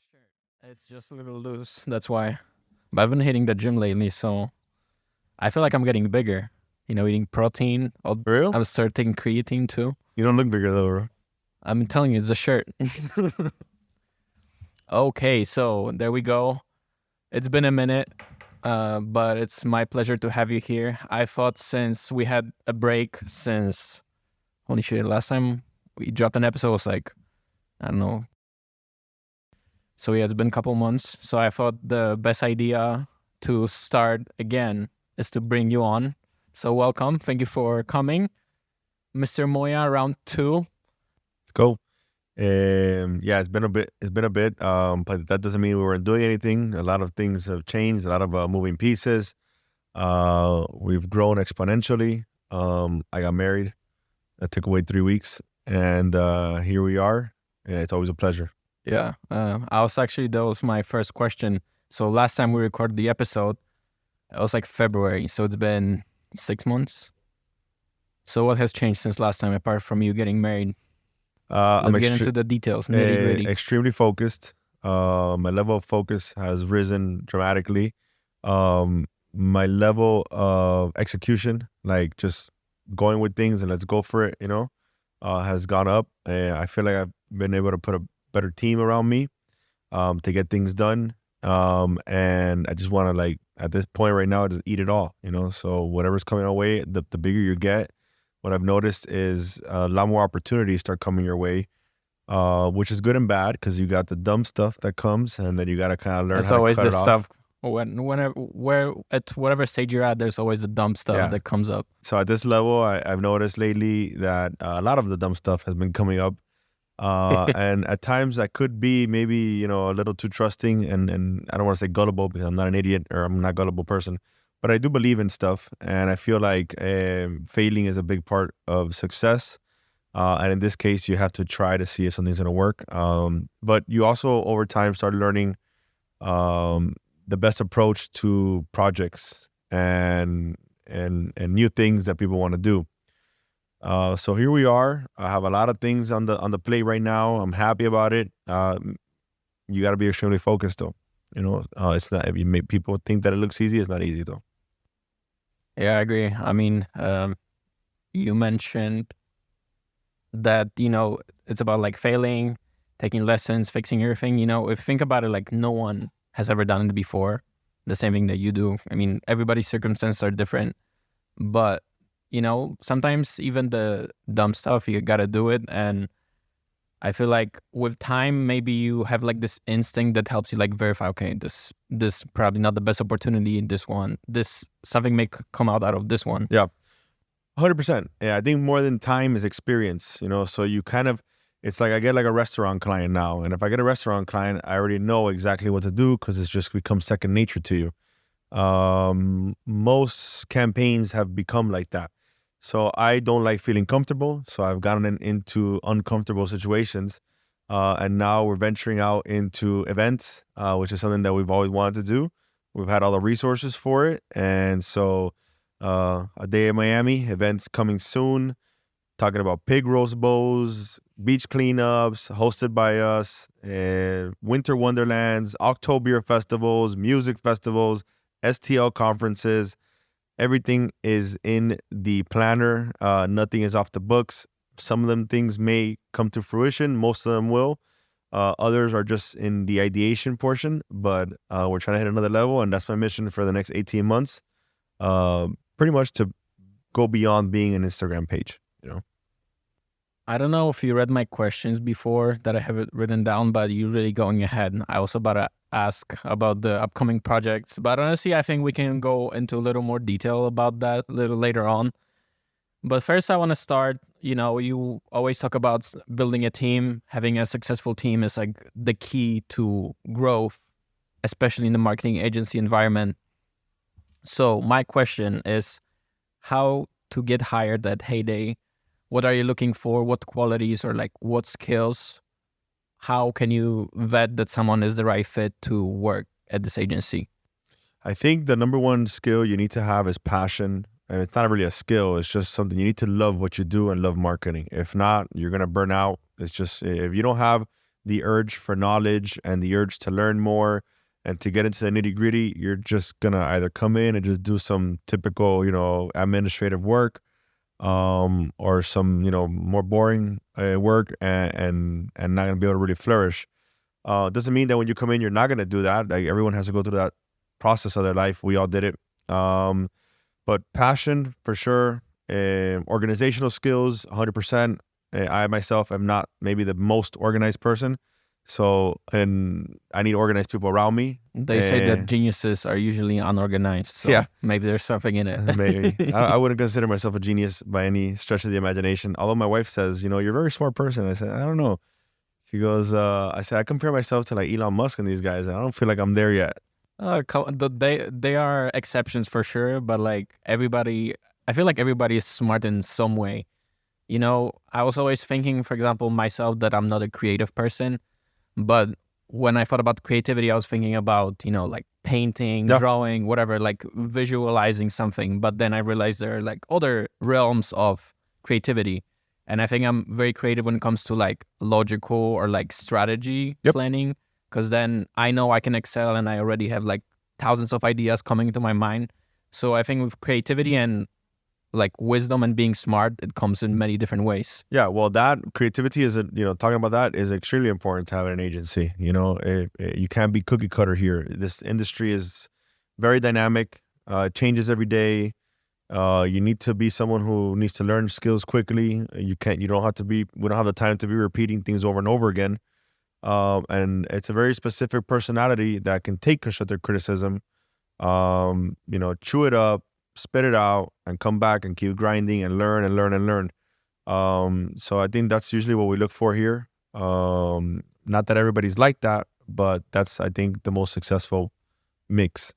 the shirt. It's just a little loose. That's why. But I've been hitting the gym lately, so I feel like I'm getting bigger. Eating protein. For real? I'm starting taking creatine too. You don't look bigger though, bro. I'm telling you, it's a shirt. Okay, so there we go. It's been a minute, but it's my pleasure to have you here. I thought since we had a break since, holy shit, last time we dropped an episode was like, I don't know. So yeah, it's been a couple months. So I thought the best idea to start again is to bring you on. So welcome. Thank you for coming. Mr. Moya, round 2. Let's go. Yeah, it's been a bit. But that doesn't mean we weren't doing anything. A lot of things have changed. A lot of moving pieces. We've grown exponentially. I got married. That took away 3 weeks, and here we are. Yeah, it's always a pleasure. Yeah, that was my first question. So last time we recorded the episode, it was like February. So it's been 6 months. So what has changed since last time, apart from you getting married? Let's get into the details, nitty-gritty. Extremely focused. My level of focus has risen dramatically. My level of execution, like just going with things and let's go for it, has gone up. I feel like I've been able to put a better team around me to get things done. And I just want to, at this point right now, just eat it all, So whatever's coming our way, the bigger you get, what I've noticed is a lot more opportunities start coming your way, which is good and bad because you got the dumb stuff that comes, and then you got to kind of learn how to cut it off. Stuff. At whatever stage you're at, there's always the dumb stuff that comes up. So at this level, I've noticed lately that a lot of the dumb stuff has been coming up. And at times I could be maybe, a little too trusting and I don't want to say gullible because I'm not an idiot or I'm not a gullible person, but I do believe in stuff. And I feel like failing is a big part of success. And in this case, you have to try to see if something's going to work. But you also over time start learning the best approach to projects and new things that people want to do. So here we are. I have a lot of things on the plate right now. I'm happy about it. You got to be extremely focused though. It's not, if you make people think that it looks easy, it's not easy though. Yeah, I agree. I mean, you mentioned that, it's about failing, taking lessons, fixing everything. If you think about it, no one has ever done it before. The same thing that you do. I mean, everybody's circumstances are different, but sometimes even the dumb stuff, you got to do it. And I feel like with time, maybe you have this instinct that helps you verify, okay, this probably not the best opportunity in this one. Something may come out of this one. Yeah, 100%. Yeah, I think more than time is experience, so you kind of, it's like I get a restaurant client now. And if I get a restaurant client, I already know exactly what to do because it's just become second nature to you. Most campaigns have become like that. So I don't like feeling comfortable. So I've gotten into uncomfortable situations. And now we're venturing out into events, which is something that we've always wanted to do. We've had all the resources for it. And so a day in Miami, events coming soon, talking about pig roast bowls, beach cleanups, hosted by us, winter wonderlands, October festivals, music festivals, STL conferences. Everything is in the planner. Nothing is off the books. Some of them things may come to fruition. Most of them will. Others are just in the ideation portion, but we're trying to hit another level, and that's my mission for the next 18 months. Pretty much to go beyond being an Instagram page, I don't know if you read my questions before that I have it written down, but you're really going ahead. I also about to ask about the upcoming projects, but honestly, I think we can go into a little more detail about that a little later on. But first, I want to start, you always talk about building a team. Having a successful team is the key to growth, especially in the marketing agency environment. So my question is how to get hired at Heyday. What are you looking for? What qualities or what skills? How can you vet that someone is the right fit to work at this agency? I think the number one skill you need to have is passion. And it's not really a skill. It's just something you need to love what you do and love marketing. If not, you're going to burn out. It's just, if you don't have the urge for knowledge and the urge to learn more and to get into the nitty gritty, you're just going to either come in and just do some typical, administrative work, or some, more boring work, and not going to be able to really flourish. Doesn't mean that when you come in, you're not going to do that. Like, everyone has to go through that process of their life. We all did it. But passion, for sure. Organizational skills, 100%. I myself am not maybe the most organized person. And I need organized people around me. They say that geniuses are usually unorganized. So yeah, maybe there's something in it. Maybe. I wouldn't consider myself a genius by any stretch of the imagination. Although my wife says, you're a very smart person. I said, I don't know. She goes, I said, I compare myself to like Elon Musk and these guys, and I don't feel like I'm there yet. They are exceptions for sure, but like everybody, I feel like everybody is smart in some way. I was always thinking, for example, myself, that I'm not a creative person. But when I thought about creativity, I was thinking about, like painting, drawing, whatever, like visualizing something. But then I realized there are like other realms of creativity. And I think I'm very creative when it comes to like logical or like strategy planning, because then I know I can excel and I already have like thousands of ideas coming into my mind. So I think with creativity and like wisdom and being smart, it comes in many different ways. Yeah, well, that creativity is, talking about that is extremely important to have an agency. You can't be cookie cutter here. This industry is very dynamic. It changes every day. You need to be someone who needs to learn skills quickly. We don't have the time to be repeating things over and over again. And it's a very specific personality that can take constructive criticism, chew it up, spit it out, and come back and keep grinding and learn and learn and learn. So I think that's usually what we look for here. Not that everybody's like that, but that's, I think, the most successful mix.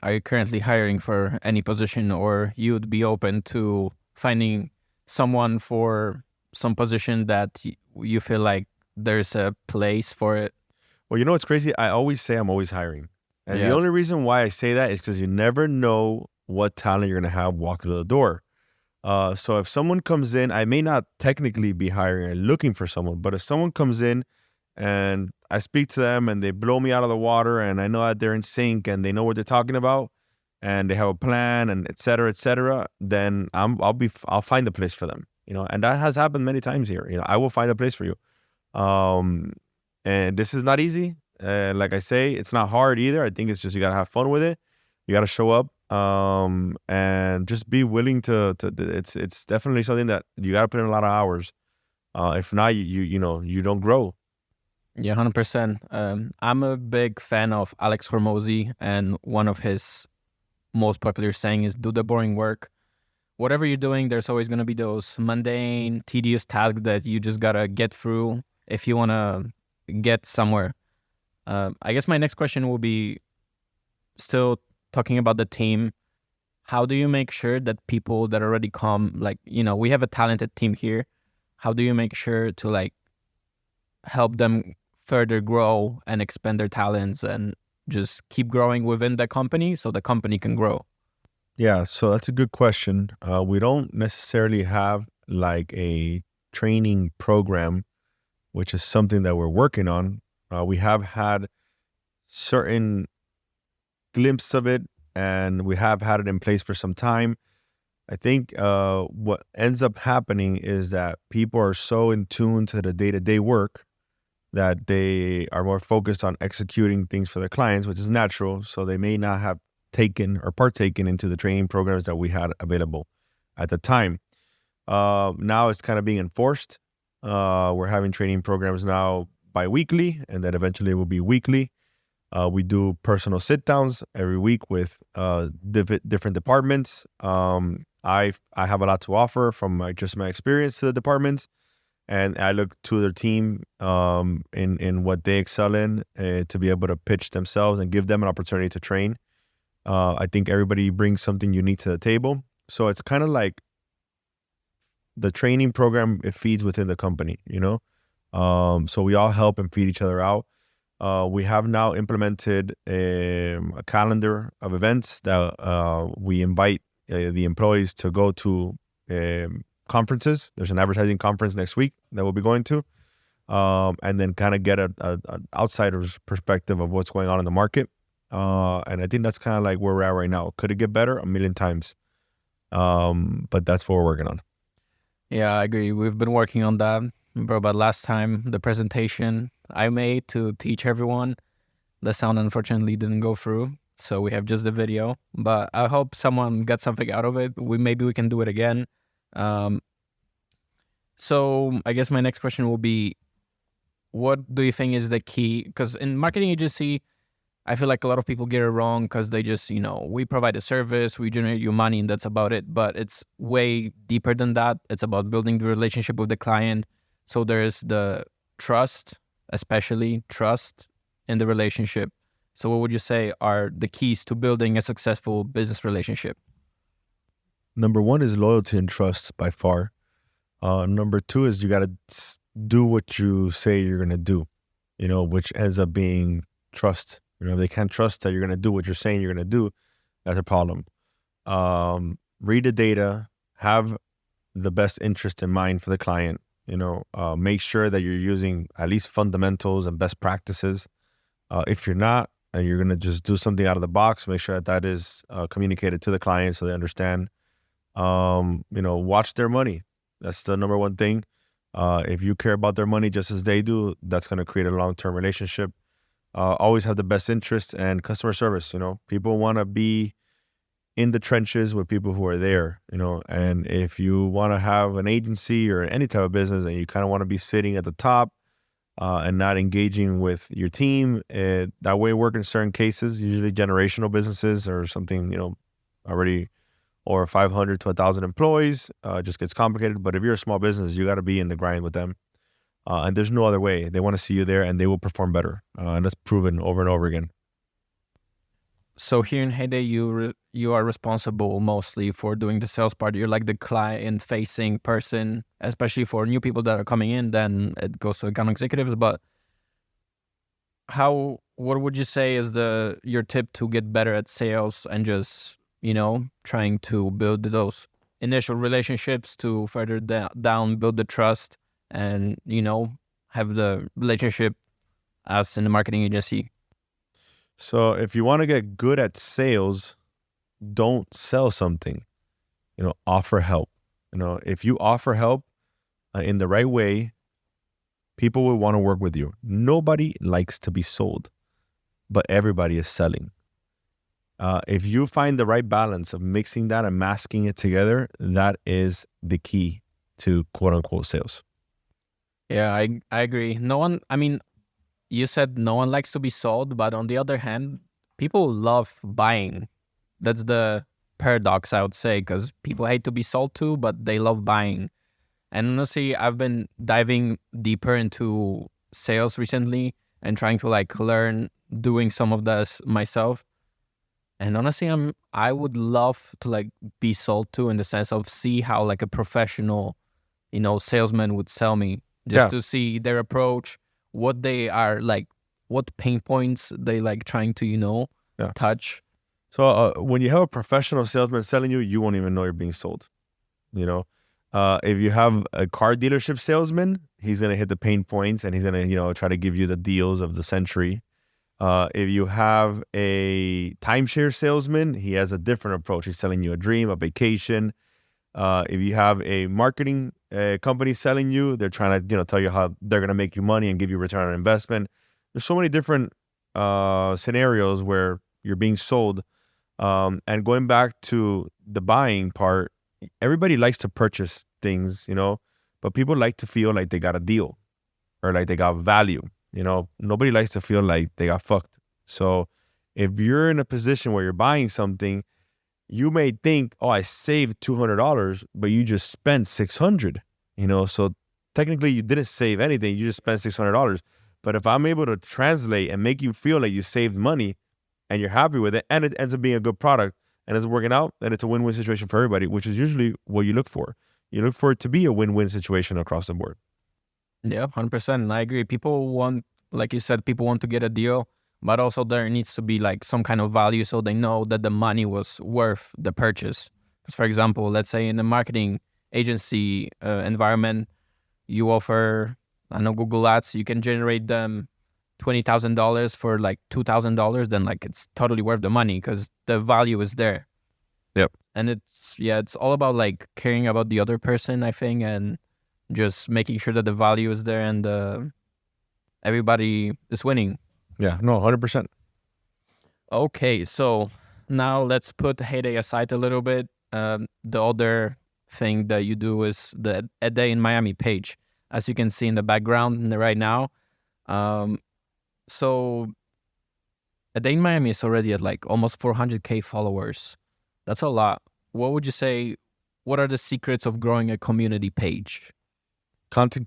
Are you currently hiring for any position, or you'd be open to finding someone for some position that you feel like there's a place for it? Well, what's crazy? I always say I'm always hiring. And the only reason why I say that is because you never know what talent you're going to have walk through the door. So if someone comes in, I may not technically be hiring and looking for someone, but if someone comes in and I speak to them and they blow me out of the water and I know that they're in sync and they know what they're talking about and they have a plan and et cetera, then I'll find a place for them, and that has happened many times here. I will find a place for you. And this is not easy. Like I say, it's not hard either. I think it's just, you got to have fun with it. You got to show up, and just be willing to it's definitely something that you got to put in a lot of hours. If not, you don't grow. Yeah, 100%. I'm a big fan of Alex Hormozy, and one of his most popular saying is, do the boring work. Whatever you're doing, there's always going to be those mundane, tedious tasks that you just got to get through if you want to get somewhere. I guess my next question will be, still talking about the team. How do you make sure that people that already come, like, we have a talented team here. How do you make sure to like help them further grow and expand their talents and just keep growing within the company so the company can grow? Yeah, so that's a good question. We don't necessarily have like a training program, which is something that we're working on. We have had certain glimpse of it, and we have had it in place for some time. I think what ends up happening is that people are so in tune to the day-to-day work that they are more focused on executing things for their clients, which is natural. So they may not have taken or partaken into the training programs that we had available at the time. Now it's kind of being enforced. We're having training programs now bi-weekly, and then eventually it will be weekly. We do personal sit-downs every week with different departments. I have a lot to offer from my experience to the departments, and I look to their team in what they excel in to be able to pitch themselves and give them an opportunity to train. I think everybody brings something unique to the table. So it's kind of like the training program, it feeds within the company, so we all help and feed each other out. We have now implemented a calendar of events that we invite the employees to go to conferences. There's an advertising conference next week that we'll be going to. and then kind of get an outsider's perspective of what's going on in the market. And I think that's kind of like where we're at right now. Could it get better? 1,000,000 times. But that's what we're working on. Yeah, I agree. We've been working on that, bro. But last time, the presentation I made to teach everyone, the sound unfortunately didn't go through. So we have just the video. But I hope someone got something out of it. Maybe we can do it again. So I guess my next question will be, what do you think is the key? Because in marketing agency, I feel like a lot of people get it wrong because they just, we provide a service, we generate you money, and that's about it. But it's way deeper than that. It's about building the relationship with the client. So there's the trust, especially trust in the relationship. So what would you say are the keys to building a successful business relationship? Number one is loyalty and trust by far. Number two is you got to do what you say you're going to do, which ends up being trust. If they can't trust that you're going to do what you're saying you're going to do, that's a problem. Read the data, have the best interest in mind for the client, make sure that you're using at least fundamentals and best practices. If you're not, and you're going to just do something out of the box, make sure that is communicated to the client so they understand. Watch their money. That's the number one thing. If you care about their money just as they do, that's going to create a long-term relationship. Always have the best interest and customer service. People want to be in the trenches with people who are there, and if you want to have an agency or any type of business and you kind of want to be sitting at the top and not engaging with your team, that way work in certain cases, usually generational businesses or something, already or 500 to 1,000 employees, just gets complicated. But if you're a small business, you got to be in the grind with them. And there's no other way. They want to see you there and they will perform better. And that's proven over and over again. So here in Heyday, you are responsible mostly for doing the sales part. You're like the client-facing person, especially for new people that are coming in. Then it goes to account executives. But what would you say is your tip to get better at sales and just trying to build those initial relationships to further down, build the trust, and have the relationship as in the marketing agency? So if you want to get good at sales, don't sell something, offer help. If you offer help in the right way, people will want to work with you. Nobody likes to be sold, but everybody is selling. If you find the right balance of mixing that and masking it together, that is the key to quote unquote sales. Yeah, I agree. You said no one likes to be sold, but on the other hand, people love buying. That's the paradox, I would say, because people hate to be sold to, but they love buying. And honestly, I've been diving deeper into sales recently and trying to learn doing some of this myself. And honestly, I would love to be sold to, in the sense of see how a professional, salesman would sell me, just to see their approach, what they are what pain points they trying to, touch. So when you have a professional salesman selling you, you won't even know you're being sold. If you have a car dealership salesman, he's going to hit the pain points and he's going to, try to give you the deals of the century. If you have a timeshare salesman, he has a different approach. He's selling you a dream, a vacation. If you have a marketing company selling you, they're trying to, tell you how they're going to make you money and give you return on investment. There's so many different scenarios where you're being sold. And going back to the buying part, everybody likes to purchase things, but people like to feel like they got a deal or like they got value. Nobody likes to feel like they got fucked. So if you're in a position where you're buying something, you may think, oh, I saved $200, but you just spent $600, so technically you didn't save anything. You just spent $600. But if I'm able to translate and make you feel like you saved money and you're happy with it, and it ends up being a good product and it's working out, then it's a win-win situation for everybody, which is usually what you look for. You look for it to be a win-win situation across the board. Yeah, 100%. And I agree. People want, like you said, people want to get a deal, but also there needs to be some kind of value so they know that the money was worth the purchase. Because for example, let's say in the marketing agency environment, you offer I know Google Ads, you can generate them $20,000 for like $2,000, then like it's totally worth the money because the value is there. Yep. And it's all about like caring about the other person, I think, and just making sure that the value is there and everybody is winning. Yeah, no, 100%. Okay, so now let's put Heyday aside a little bit. The other thing that you do is the A Day in Miami page, as you can see in the background right now. So A Day in Miami is already at like almost 400K followers. That's a lot. What would you say, what are the secrets of growing a community page? Content.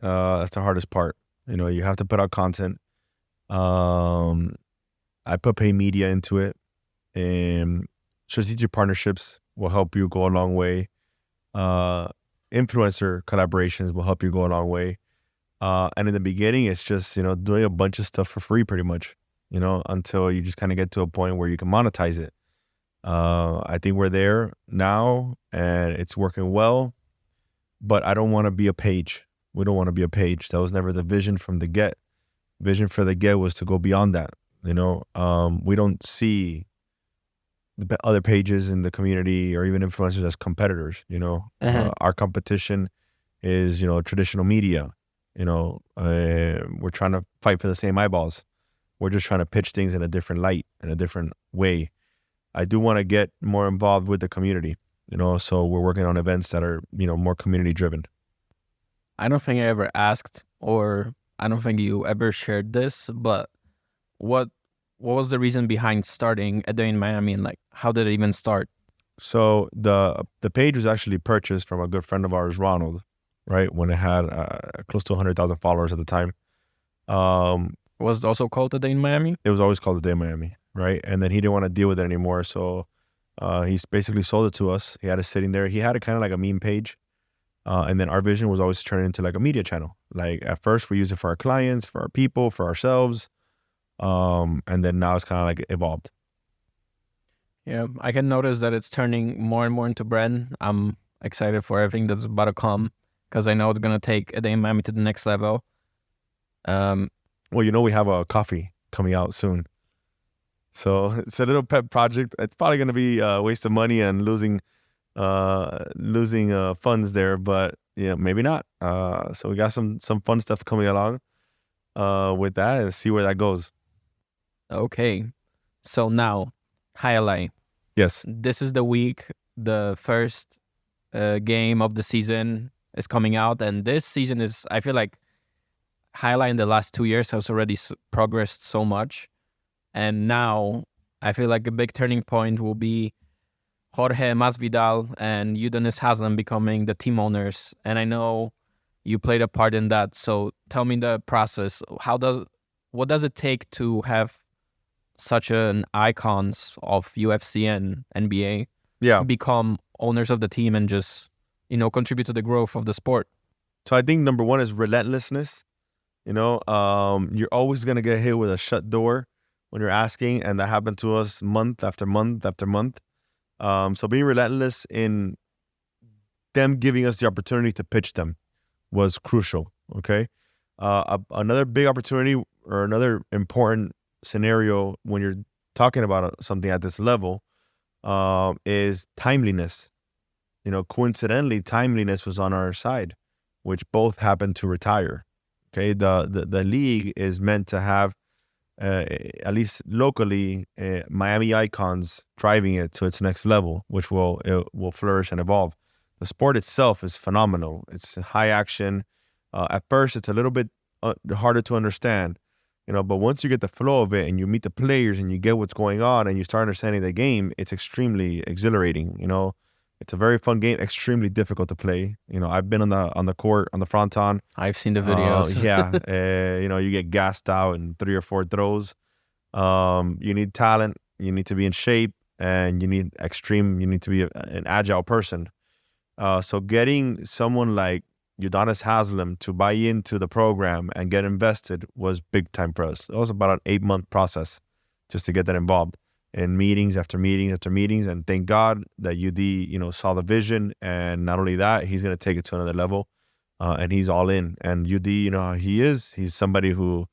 That's the hardest part. You have to put out content. I put paid media into it, and strategic partnerships will help you go a long way. Influencer collaborations will help you go a long way. And in the beginning, it's just, doing a bunch of stuff for free pretty much, until you just kind of get to a point where you can monetize it. I think we're there now and it's working well, but I don't want to be a page. We don't want to be a page. That was never the vision from the get. Vision for the get was to go beyond that. We don't see the other pages in the community or even influencers as competitors. Our competition is, traditional media. We're trying to fight for the same eyeballs. We're just trying to pitch things in a different light, in a different way. I do want to get more involved with the community, so we're working on events that are, more community driven. I don't think I ever asked, or I don't think you ever shared this, but what was the reason behind starting A Day in Miami, and like how did it even start? So the page was actually purchased from a good friend of ours, Ronald, right? When it had close to 100,000 followers at the time. Was it also called A Day in Miami? It was always called A Day in Miami, right? And then he didn't want to deal with it anymore, so he's basically sold it to us. He had it sitting there. He had it kind of like a meme page. And then our vision was always to turn it into like a media channel. Like at first we use it for our clients, for our people, for ourselves. And then now it's kind of like evolved. Yeah, I can notice that it's turning more and more into brand. I'm excited for everything that's about to come because I know it's going to take A Day in Miami to the next level. Well, we have a coffee coming out soon. So it's a little pet project. It's probably going to be a waste of money and losing funds there, but maybe not. So we got some fun stuff coming along with that, and see where that goes. Okay, so now highlight. Yes, this is the week. The first game of the season is coming out, and this season is, I feel like, highlight in the last 2 years has already progressed so much, and now I feel like a big turning point will be Jorge Masvidal and Udonis Haslem becoming the team owners. And I know you played a part in that. So tell me the process. What does it take to have such an icons of UFC and NBA become owners of the team and just, contribute to the growth of the sport? So I think number one is relentlessness. You're always going to get hit with a shut door when you're asking. And that happened to us month after month after month. So being relentless in them giving us the opportunity to pitch them was crucial. Okay. Another big opportunity or another important scenario when you're talking about something at this level is timeliness. Coincidentally, timeliness was on our side, which both happened to retire. Okay. The league is meant to have at least locally, Miami icons driving it to its next level, which will flourish and evolve. The sport itself is phenomenal. It's high action. At first, it's a little bit harder to understand, but once you get the flow of it and you meet the players and you get what's going on and you start understanding the game, it's extremely exhilarating. It's a very fun game, extremely difficult to play. I've been on the court, on the fronton. I've seen the videos. You get gassed out in 3 or 4 throws. You need talent. You need to be in shape, and you need to be an agile person. So getting someone like Udonis Haslem to buy into the program and get invested was big time for us. It was about an 8-month process just to get that involved. And meetings after meetings after meetings, and thank God that UD, saw the vision, and not only that, he's going to take it to another level. and he's all in. And UD, you know how he is. He's somebody who,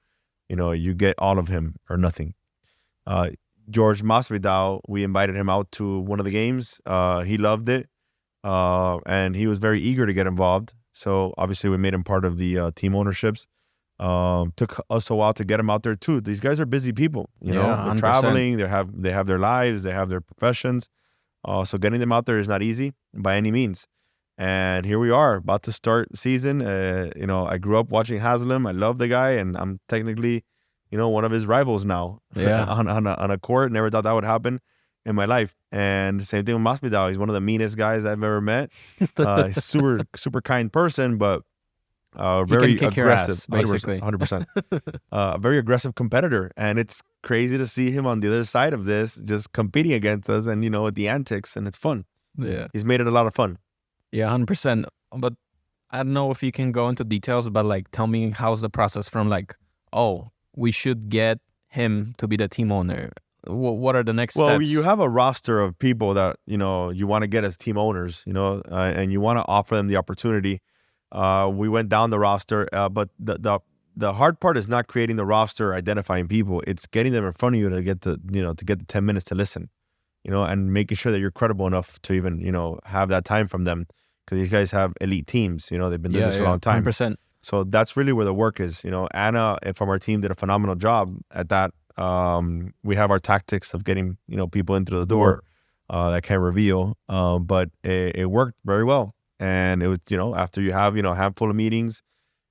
you know, you get all of him or nothing. George Masvidal, we invited him out to one of the games. He loved it, and he was very eager to get involved. So obviously we made him part of the team ownerships. Took us a while to get him out there too. These guys are busy people, you know. They're 100%. traveling, they have their lives, they have their professions. So getting them out there is not easy by any means. And here we are, about to start season. You know, I grew up watching Haslam. I love the guy, and I'm technically, you know, one of his rivals now. Yeah. on a court. Never thought that would happen in my life. And same thing with Masvidal. He's one of the meanest guys I've ever met. He's super kind person, but very He can kick your aggressive. ass, basically. 100%. Very aggressive competitor, and it's crazy to see him on the other side of this, just competing against us, and you know, with the antics, and it's fun. Yeah. He's made it a lot of fun. Yeah, 100%. But I don't know if you can go into details, but like, tell me how's the process from like, oh, we should get him to be the team owner. What are the next Well, steps? you have a roster of people that, you know, you want to get as team owners, you know, and you want to offer them the opportunity. We went down the roster, but the hard part is not creating the roster, identifying people. It's getting them in front of you to get the 10 minutes to listen, you know, and making sure that you're credible enough to even, you know, have that time from them, because these guys have elite teams. You know, they've been doing this for a long time. 100%. So that's really where the work is. You know, Anna from our team did a phenomenal job at that. We have our tactics of getting, you know, people into the door that can't reveal, but it worked very well. And it was, you know, after you have, you know, a handful of meetings,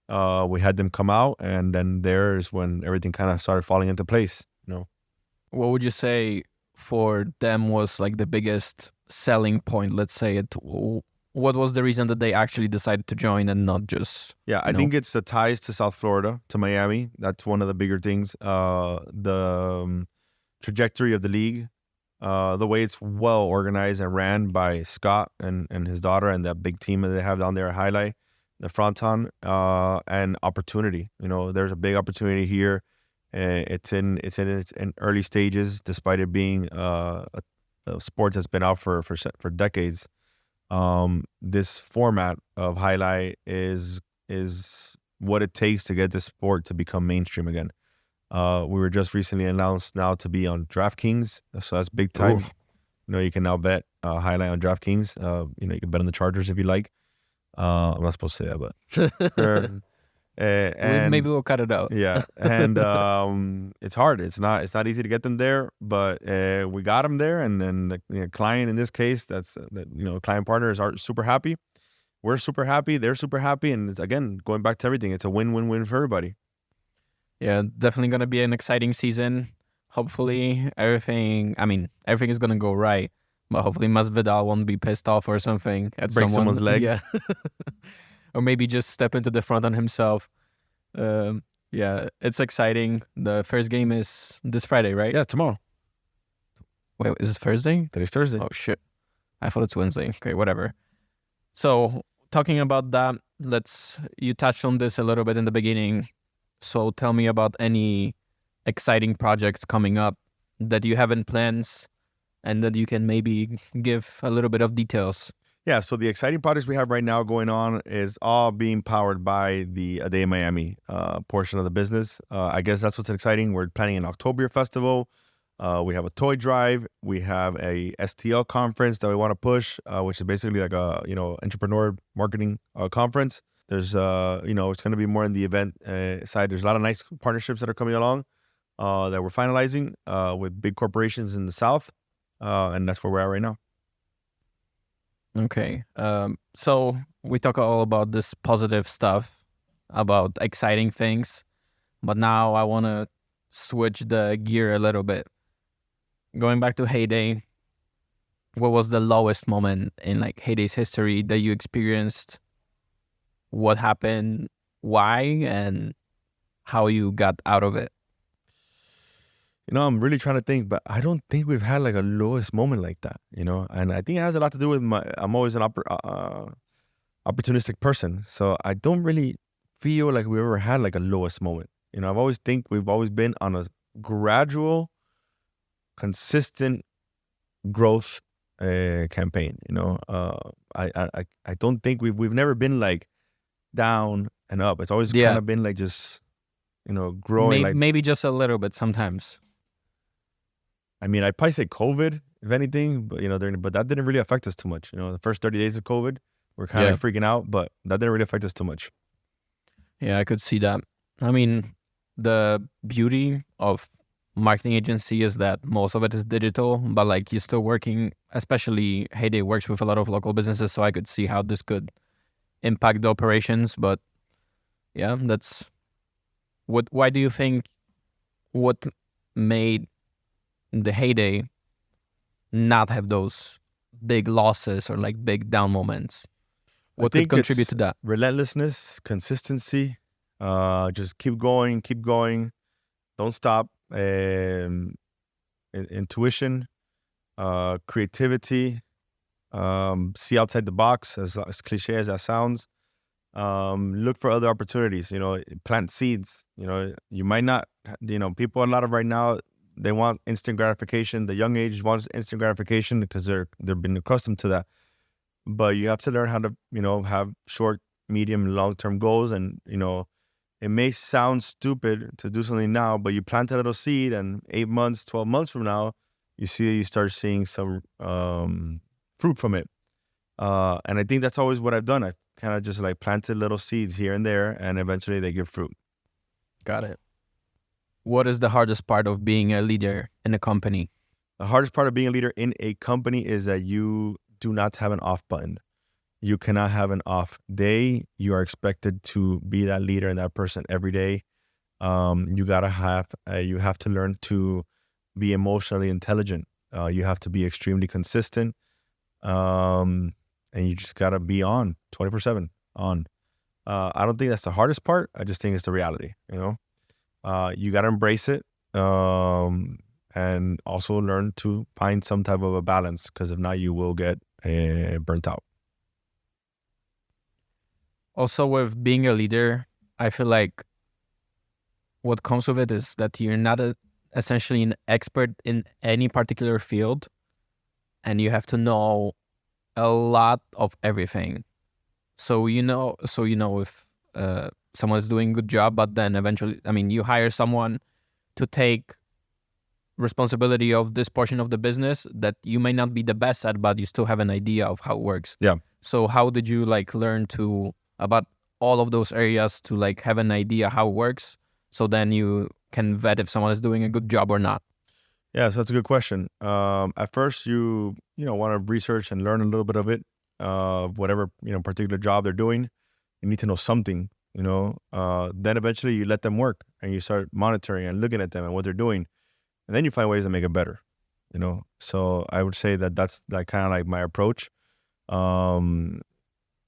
we had them come out, and then there's when everything kind of started falling into place, you know. What would you say for them was like the biggest selling point? Let's say it. What was the reason that they actually decided to join and not just? Yeah, I think it's the ties to South Florida, to Miami. That's one of the bigger things. The trajectory of the league, the way it's well organized and ran by Scott and his daughter, and that big team that they have down there at Highlight, the Fronton, and opportunity. You know, there's a big opportunity here. It's in its early stages, despite it being a sport that's been out for decades. This format of Highlight is what it takes to get this sport to become mainstream again. We were just recently announced now to be on DraftKings, so that's big time. Oof. You know, you can now bet Highlight on DraftKings. You know, you can bet on the Chargers if you like. I'm not supposed to say that, but and Maybe we'll cut it out. yeah, and it's hard. It's not easy to get them there, but we got them there, and then the client in this case, that's client partners are super happy. We're super happy. They're super happy, and it's, again, going back to everything, it's a win-win-win for everybody. Yeah, definitely gonna be an exciting season. Hopefully, everything is gonna go right. But hopefully, Masvidal won't be pissed off or something at Break someone's leg. Yeah, or maybe just step into the front on himself. Yeah, it's exciting. The first game is this Friday, right? Yeah, tomorrow. Wait, is it Thursday? Today's Thursday. Oh shit, I thought it's Wednesday. Okay, whatever. So talking about that, you touched on this a little bit in the beginning. So tell me about any exciting projects coming up that you have in plans and that you can maybe give a little bit of details. Yeah, so the exciting projects we have right now going on is all being powered by the A Day in Miami portion of the business. I guess that's what's exciting. We're planning an October festival. We have a toy drive. We have a STL conference that we want to push, which is basically like a entrepreneur marketing conference. There's it's going to be more in the event side. There's a lot of nice partnerships that are coming along that we're finalizing with big corporations in the South, and that's where we're at right now. Okay. So we talk all about this positive stuff, about exciting things, but now I want to switch the gear a little bit. Going back to Heyday, what was the lowest moment in like Heyday's history that you experienced? What happened, why, and how you got out of it? I'm really trying to think, but I don't think we've had like a lowest moment like that, and I think it has a lot to do with I'm always an opportunistic person. So I don't really feel like we ever had like a lowest moment. I've always think we've always been on a gradual, consistent growth campaign. I don't think we've never been like down and up. It's always Yeah. kind of been like just, growing. Maybe just a little bit sometimes. I mean, I'd probably say COVID, if anything, but but that didn't really affect us too much. The first 30 days of COVID, we're kind of like freaking out, but that didn't really affect us too much. Yeah, I could see that. I mean, the beauty of marketing agency is that most of it is digital, but like you're still working, especially Heyday works with a lot of local businesses, so I could see how this could impact the operations. But yeah, that's why do you think what made the Heyday not have those big losses or like big down moments? What could contribute to that? Relentlessness, consistency, just keep going, don't stop. Intuition, creativity, see outside the box, as cliche as that sounds. Look for other opportunities, plant seeds. You might not, people a lot of right now, they want instant gratification. The young age wants instant gratification because they've been accustomed to that. But you have to learn how to, have short, medium, long-term goals. And, it may sound stupid to do something now, but you plant a little seed and 8 months, 12 months from now, you start seeing some fruit from it. And I think that's always what I've done. I kind of just like planted little seeds here and there, and eventually they give fruit. Got it. What is the hardest part of being a leader in a company? The hardest part of being a leader in a company is that you do not have an off button. You cannot have an off day. You are expected to be that leader and that person every day. You have to learn to be emotionally intelligent. You have to be extremely consistent. And you just gotta be on 24/7 on. I don't think that's the hardest part. I just think it's the reality. You gotta embrace it. And also learn to find some type of a balance, because if not, you will get burnt out. Also, with being a leader, I feel like what comes with it is that you're not essentially an expert in any particular field, and you have to know a lot of everything. So if someone is doing a good job, but then eventually, you hire someone to take responsibility of this portion of the business that you may not be the best at, but you still have an idea of how it works. Yeah. So how did you learn about all of those areas to have an idea how it works, so then you can vet if someone is doing a good job or not? Yeah, so that's a good question. At first, you want to research and learn a little bit of it, whatever particular job they're doing. You need to know something. Then eventually you let them work and you start monitoring and looking at them and what they're doing, and then you find ways to make it better. So I would say that's kind of like my approach.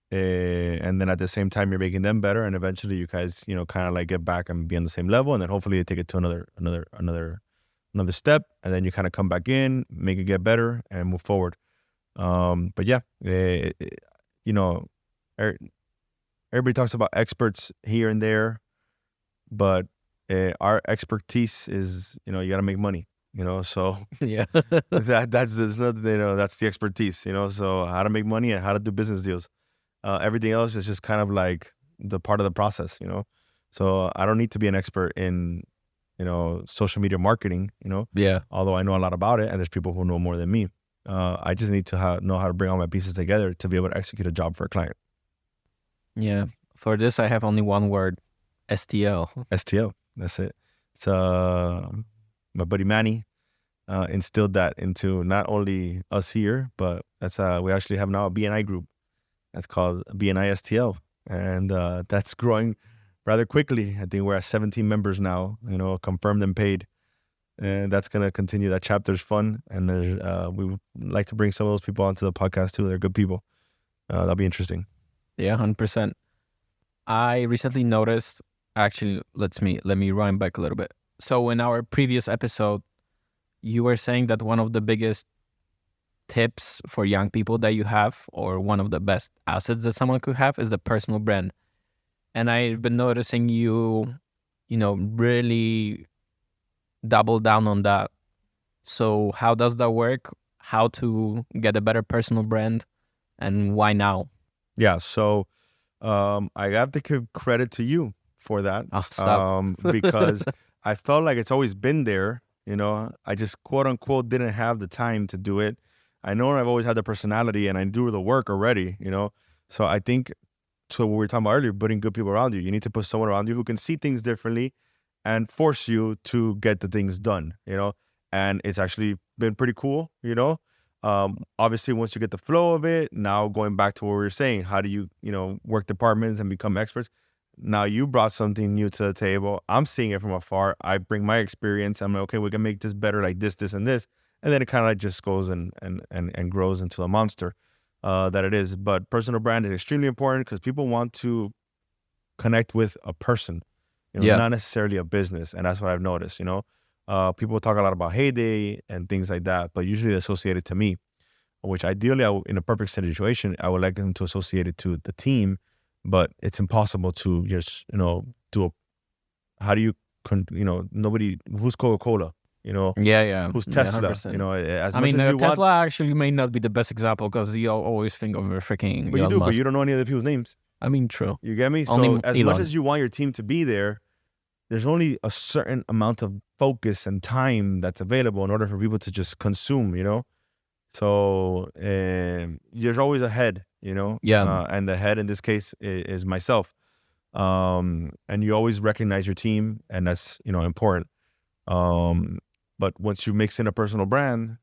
And then at the same time, you're making them better, and eventually you guys, kind of like get back and be on the same level, and then hopefully you take it to another step, and then you kind of come back in, make it get better, and move forward. But yeah, everybody talks about experts here and there, but our expertise is, you got to make money. So yeah, that's not, that's the expertise. So how to make money and how to do business deals. Everything else is just kind of like the part of the process, So I don't need to be an expert in, social media marketing, Yeah. Although I know a lot about it, and there's people who know more than me. I just need to know how to bring all my pieces together to be able to execute a job for a client. Yeah. For this, I have only one word: STL. STL. That's it. So my buddy Manny instilled that into not only us here, but that's we actually have now a BNI group. That's called BNI STL, and that's growing rather quickly. I think we're at 17 members now, confirmed and paid, and that's going to continue. That chapter's fun, and we would like to bring some of those people onto the podcast too. They're good people. That'll be interesting. Yeah, 100%. I recently noticed, actually, let me rewind back a little bit. So in our previous episode, you were saying that one of the biggest tips for young people that you have, or one of the best assets that someone could have, is the personal brand. And I've been noticing you really double down on that. So how does that work? How to get a better personal brand, and why now? Yeah. So I have to give credit to you for that. Oh, stop. Because I felt like it's always been there. I just quote unquote didn't have the time to do it. I know I've always had the personality and I do the work already, So I think, so what we were talking about earlier, putting good people around you. You need to put someone around you who can see things differently and force you to get the things done, And it's actually been pretty cool, Obviously, once you get the flow of it, now going back to what we were saying, how do you, work departments and become experts? Now you brought something new to the table. I'm seeing it from afar. I bring my experience. I'm like, okay, we can make this better like this, this, and this. And then it kind of like just goes and grows into a monster that it is. But personal brand is extremely important because people want to connect with a person, not necessarily a business. And that's what I've noticed, People talk a lot about Heyday and things like that, but usually they're associated to me, which ideally, in a perfect situation, I would like them to associate it to the team. But it's impossible to just, how do you, nobody, who's Coca-Cola, who's Tesla, 100%. as I much mean, as you Tesla actually may not be the best example because you always think of a freaking but you Elon do, Musk. but you don't know any of the people's names. I mean, true. You get me? Only So as Elon. much as you want your team to be there, there's only a certain amount of focus and time that's available in order for people to just consume, So there's always a head, and the head in this case is myself. And you always recognize your team, and that's, important. But once you mix in a personal brand,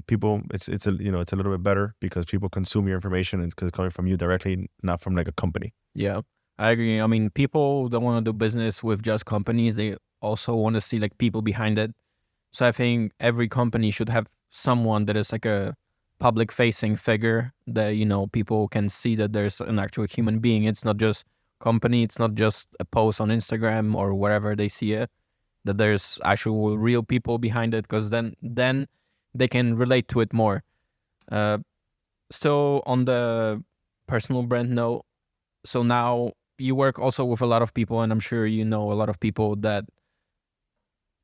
people, it's a little bit better because people consume your information and because it's coming from you directly, not from like a company. Yeah, I agree. I mean, people don't want to do business with just companies. They also want to see like people behind it. So I think every company should have someone that is like a public facing figure that, people can see that there's an actual human being. It's not just company. It's not just a post on Instagram or wherever they see it, that there's actual real people behind it, because then they can relate to it more. Still on the personal brand note, so now you work also with a lot of people, and I'm sure you know a lot of people that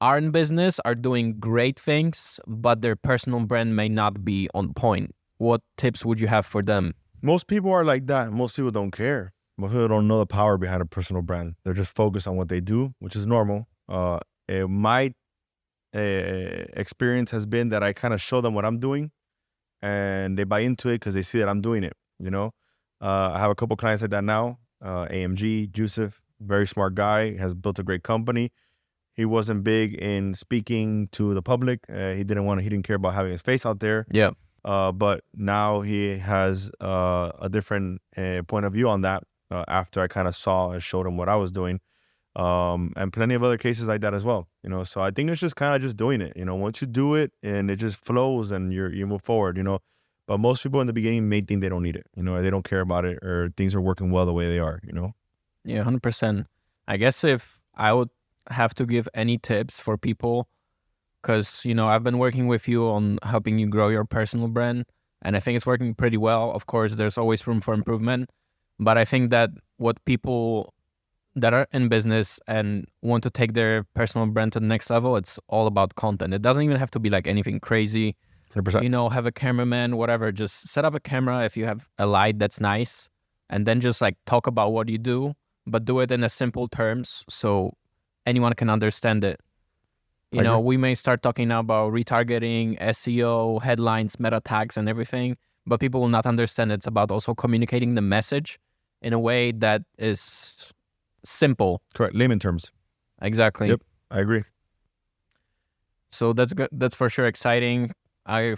are in business, are doing great things, but their personal brand may not be on point. What tips would you have for them? Most people are like that. Most people don't care. Most people don't know the power behind a personal brand. They're just focused on what they do, which is normal. My experience has been that I kind of show them what I'm doing and they buy into it because they see that I'm doing it, I have a couple clients like that now. AMG, Joseph, very smart guy, has built a great company. He wasn't big in speaking to the public. He didn't care about having his face out there. Yeah. But now he has a different point of view on that after I kind of saw and showed him what I was doing. And plenty of other cases like that as well, So I think it's just kind of just doing it, Once you do it and it just flows and you move forward, But most people in the beginning may think they don't need it, they don't care about it, or things are working well the way they are, Yeah, 100%. I guess if I would have to give any tips for people, because, I've been working with you on helping you grow your personal brand, and I think it's working pretty well. Of course, there's always room for improvement, but I think that what people that are in business and want to take their personal brand to the next level, it's all about content. It doesn't even have to be like anything crazy. 100%. Have a cameraman, whatever. Just set up a camera if you have a light that's nice, and then just like talk about what you do, but do it in a simple terms so anyone can understand it. We may start talking now about retargeting, SEO, headlines, meta tags, and everything, but people will not understand. It's about also communicating the message in a way that is simple. Correct. Layman terms. Exactly. Yep. I agree. So that's good. That's for sure exciting. I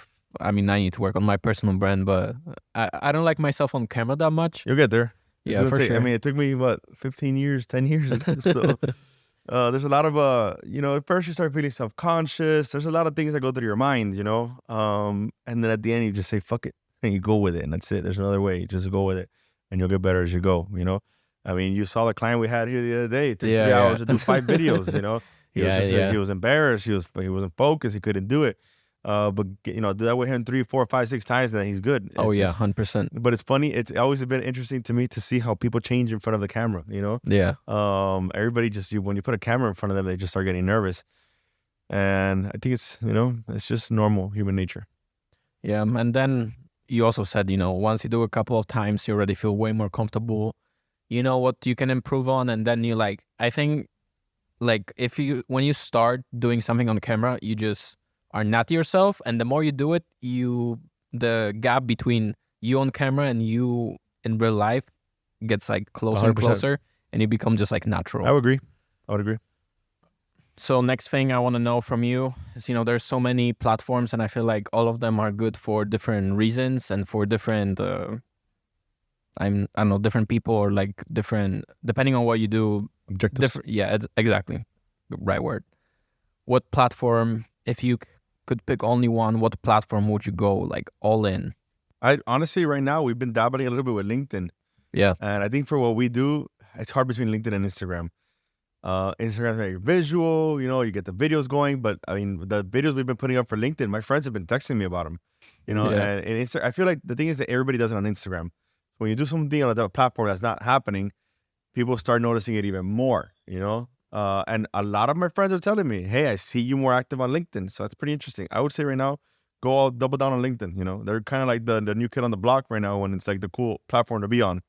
need to work on my personal brand, but I don't like myself on camera that much. You'll get there. Yeah, for sure. I mean, it took me 15 years, 10 years. So there's a lot of at first you start feeling self-conscious. There's a lot of things that go through your mind, and then at the end you just say fuck it and you go with it, and that's it. There's another way. You just go with it, and you'll get better as you go. I mean, you saw the client we had here the other day. It took 3 hours to do 5 videos. He was embarrassed. He wasn't focused. He couldn't do it. But do that with him 3, 4, 5, 6 times, then he's good. It's 100%. But it's funny. It's always been interesting to me to see how people change in front of the camera. Yeah. Everybody when you put a camera in front of them, they just start getting nervous, and I think it's it's just normal human nature. Yeah, and then you also said, once you do a couple of times, you already feel way more comfortable. You know what you can improve on, and then you I think when you start doing something on camera, you just are not yourself, and the more you do it, the gap between you on camera and you in real life gets closer and 100%. closer, and you become just natural. I would agree. So next thing I want to know from you is, there's so many platforms, and I feel like all of them are good for different reasons and for different, I don't know, different people, or different, depending on what you do. Objectives. Yeah, exactly. Right word. What platform, if you could pick only one, what platform would you go all in? I honestly, right now, we've been dabbling a little bit with LinkedIn. Yeah. And I think for what we do, it's hard between LinkedIn and Instagram. Instagram's very visual, you get the videos going, but I mean, the videos we've been putting up for LinkedIn, my friends have been texting me about them, Yeah. and I feel like the thing is that everybody does it on Instagram. When you do something on a platform that's not happening, people start noticing it even more, and a lot of my friends are telling me, hey, I see you more active on LinkedIn. So it's pretty interesting. I would say right now, go all double down on LinkedIn. They're kind of like the new kid on the block right now, when it's the cool platform to be on.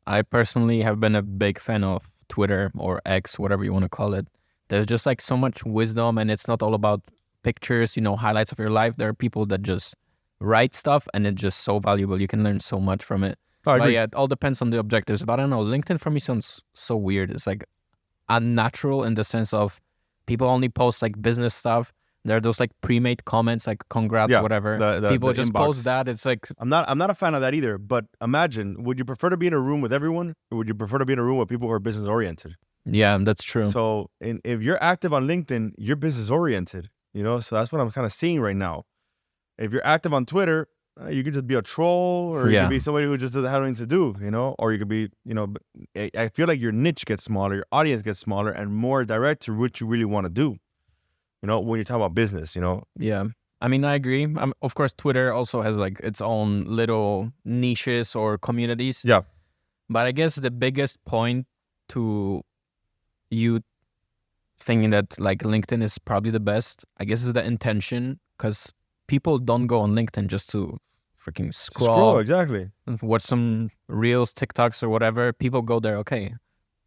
I personally have been a big fan of Twitter or X, whatever you want to call it. There's just so much wisdom, and it's not all about pictures, highlights of your life. There are people that just write stuff, and it's just so valuable. You can learn so much from it. I agree. But yeah, it all depends on the objectives. But I don't know, LinkedIn for me sounds so weird. It's unnatural in the sense of people only post business stuff. There are those pre-made comments congrats, whatever. People just inbox. post that. It's I'm not a fan of that either. But imagine, would you prefer to be in a room with everyone, or would you prefer to be in a room with people who are business oriented? Yeah, that's true. So if you're active on LinkedIn, you're business oriented. So that's what I'm kind of seeing right now. If you're active on Twitter, you could just be a troll, or you could be somebody who just doesn't have anything to do, or you could be, I feel like your niche gets smaller, your audience gets smaller, and more direct to what you really want to do, when you're talking about business, Yeah. I mean, I agree. Of course, Twitter also has its own little niches or communities. Yeah. But I guess the biggest point to you thinking that LinkedIn is probably the best, I guess, is the intention, because people don't go on LinkedIn just to freaking scroll. Exactly. Watch some reels, TikToks, or whatever. People go there, okay,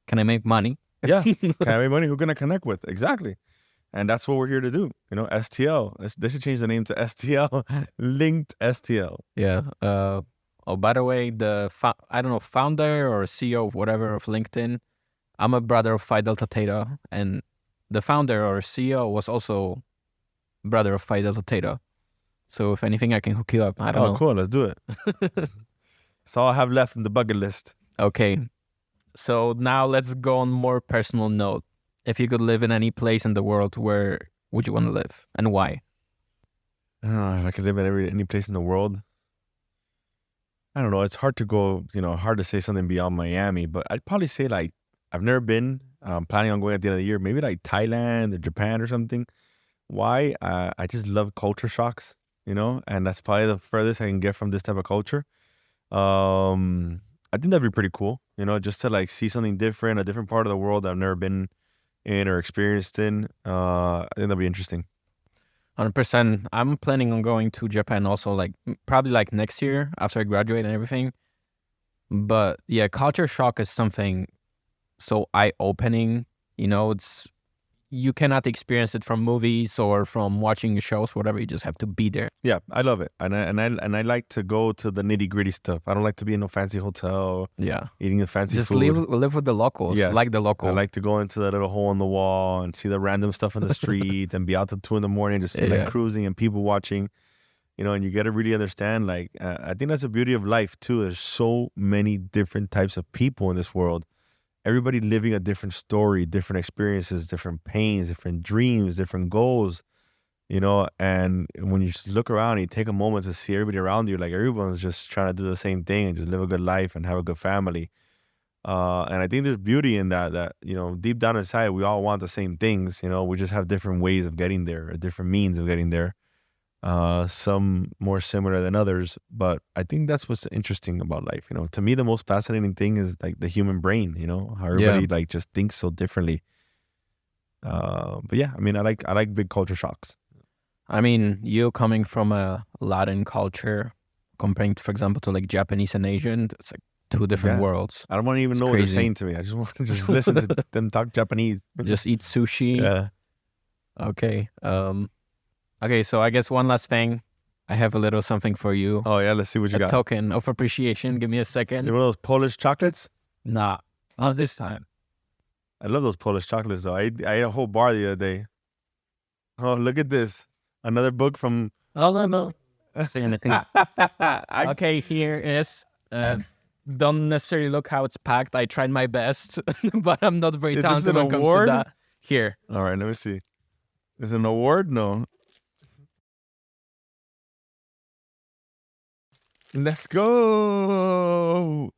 can I make money? Yeah. Can I make money? Who can I connect with? Exactly. And that's what we're here to do. STL. They should change the name to STL. Linked STL. Yeah. Oh, by the way, I don't know, founder or CEO of whatever of LinkedIn, I'm a brother of Phi Delta Theta, and the founder or CEO was also brother of Phi Delta Theta. So if anything, I can hook you up. I don't know. Oh, cool. Let's do it. That's all I have left in the bucket list. Okay. So now let's go on more personal note. If you could live in any place in the world, where would you want to live, and why? I don't know if I could live in any place in the world. I don't know. It's hard to go, hard to say something beyond Miami, but I'd probably say I've never been. I'm planning on going at the end of the year, maybe Thailand or Japan or something. Why? I just love culture shocks, and that's probably the furthest I can get from this type of culture. I think that'd be pretty cool, just to see something different, a different part of the world that I've never been in or experienced in. I think that'd be interesting. 100%. I'm planning on going to Japan also, probably next year after I graduate and everything. But yeah, culture shock is something so eye-opening. You cannot experience it from movies or from watching shows, whatever. You just have to be there. Yeah, I love it, and I like to go to the nitty-gritty stuff. I don't like to be in a fancy hotel. Yeah, eating the fancy just food. live with the locals. Yes. Like the local. I like to go into the little hole in the wall and see the random stuff in the street and be out till 2 a.m. just cruising and people watching. And you get to really understand. I think that's the beauty of life too. There's so many different types of people in this world. Everybody living a different story, different experiences, different pains, different dreams, different goals, and when you just look around and you take a moment to see everybody around you, everyone's just trying to do the same thing and just live a good life and have a good family. And I think there's beauty in that, deep down inside, we all want the same things, we just have different ways of getting there or different means of getting there. Some more similar than others, but I think that's what's interesting about life. To me, the most fascinating thing is the human brain. How everybody just thinks so differently. But yeah, I mean, I like big culture shocks. I mean, you coming from a Latin culture, comparing, for example, to like Japanese and Asian. It's like two different worlds. I don't want to even It's know what they're crazy. saying to me. I just want to just listen to them talk Japanese. Just eat sushi. Yeah. Okay. Okay, so I guess one last thing. I have a little something for you. Oh yeah, let's see what you A got. token of appreciation. Give me a You second. know those Polish chocolates? Nah, not this time. I love those Polish chocolates though. I ate a whole bar the other day. Oh, look at this. Another book from Oh, no. Say anything. Okay, here is. Don't necessarily look how it's packed. I tried my best, but I'm not very Is this talented an when it comes to award? that. Here. All right, let me see. Is it an award? No. Let's go.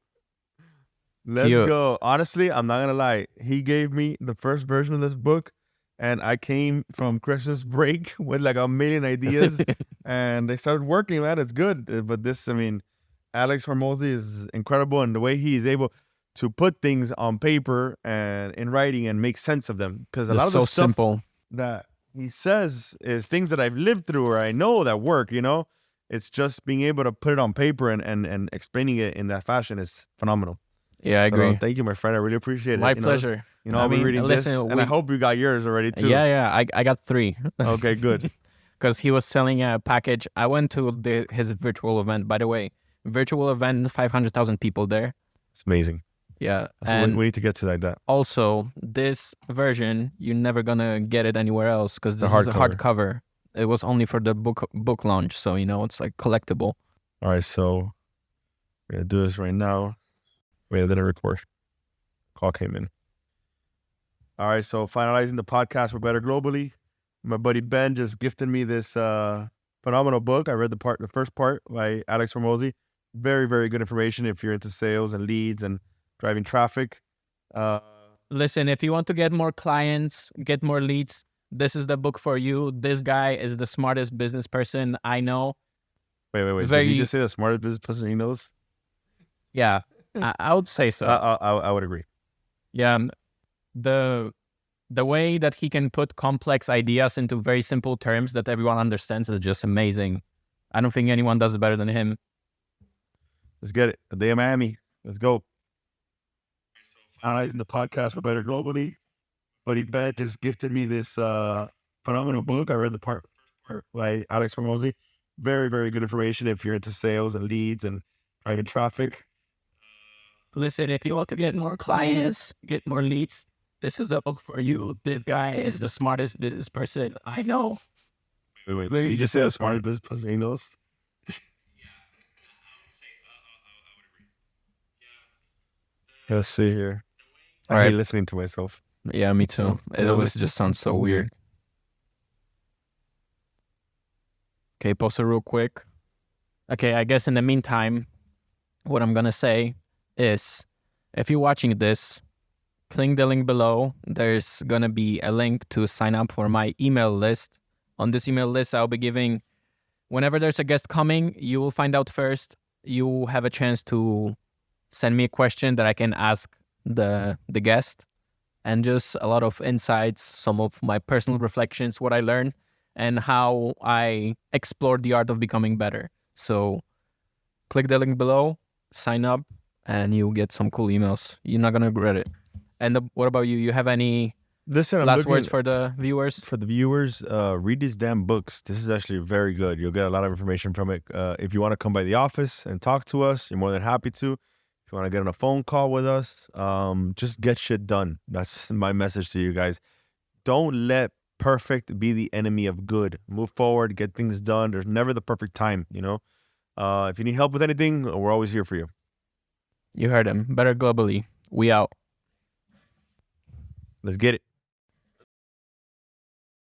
Let's Cute. go. Honestly, I'm not gonna lie. He gave me the first version of this book, and I came from Christmas break with like a million ideas, and they started working, man. It's good. But this, I mean, Alex Hormozy is incredible, and the way he is able to put things on paper and in writing and make sense of them. Because a lot of It's so the stuff simple. that he says is things that I've lived through or I know that work, you know? It's just being able to put it on paper and explaining it in that fashion is phenomenal. Yeah, I agree. Thank you, my friend. I really appreciate it. My pleasure. You know, I I'll be mean, reading listen, this, and I hope you got yours already too. Yeah. I got 3. Okay, good. Because he was selling a package. I went to his virtual event, by the way. Virtual event, 500,000 people there. It's amazing. Yeah. So And we need to get to like that. also, this version, you're never going to get it anywhere else because The this is a hardcover. hardcover. It was only for the book launch. So, you know, it's like collectible. All right, so we're going to do this right now. Wait, let it record. Call came in. All right, so finalizing the podcast for Better Globally. My buddy Ben just gifted me this phenomenal book. I read the first part by Alex Hormozy. Very, very good information if you're into sales and leads and driving traffic. Listen, if you want to get more clients, get more leads, this is the book for you. This guy is the smartest business person I know. Wait. Very- Did he just say the smartest business person he knows? Yeah, I would say so. I would agree. Yeah, the way that he can put complex ideas into very simple terms that everyone understands is just amazing. I don't think anyone does it better than him. Let's get it. A day in Miami. Let's go. Finalizing the podcast for Better Globally. Buddy Ben just gifted me this phenomenal book. I read the first part by Alex Hormozy. Very, very good information if you're into sales and leads and driving traffic. Listen, if you want to get more clients, get more leads, this is a book for you. This guy is the smartest business person I know. Wait. You just said the smartest business person he knows? Let's see here. I All hate right. listening to myself. Yeah, me too. It always just sounds so weird. Okay, pause it real quick. Okay, I guess in the meantime, what I'm going to say is if you're watching this, click the link below. There's going to be a link to sign up for my email list. On this email list, I'll be giving, whenever there's a guest coming, you will find out first. You have a chance to send me a question that I can ask the guest, and just a lot of insights, some of my personal reflections, what I learned, and how I explored the art of becoming better. So click the link below, sign up, and you'll get some cool emails. You're not going to regret it. And what about you? You have any last words for the viewers? For the viewers, read these damn books. This is actually very good. You'll get a lot of information from it. If you want to come by the office and talk to us, you're more than happy to. If you want to get on a phone call with us, just get shit done. That's my message to you guys. Don't let perfect be the enemy of good. Move forward, get things done. There's never the perfect time, you know? If you need help with anything, we're always here for you. You heard him. Better Globally. We out. Let's get it.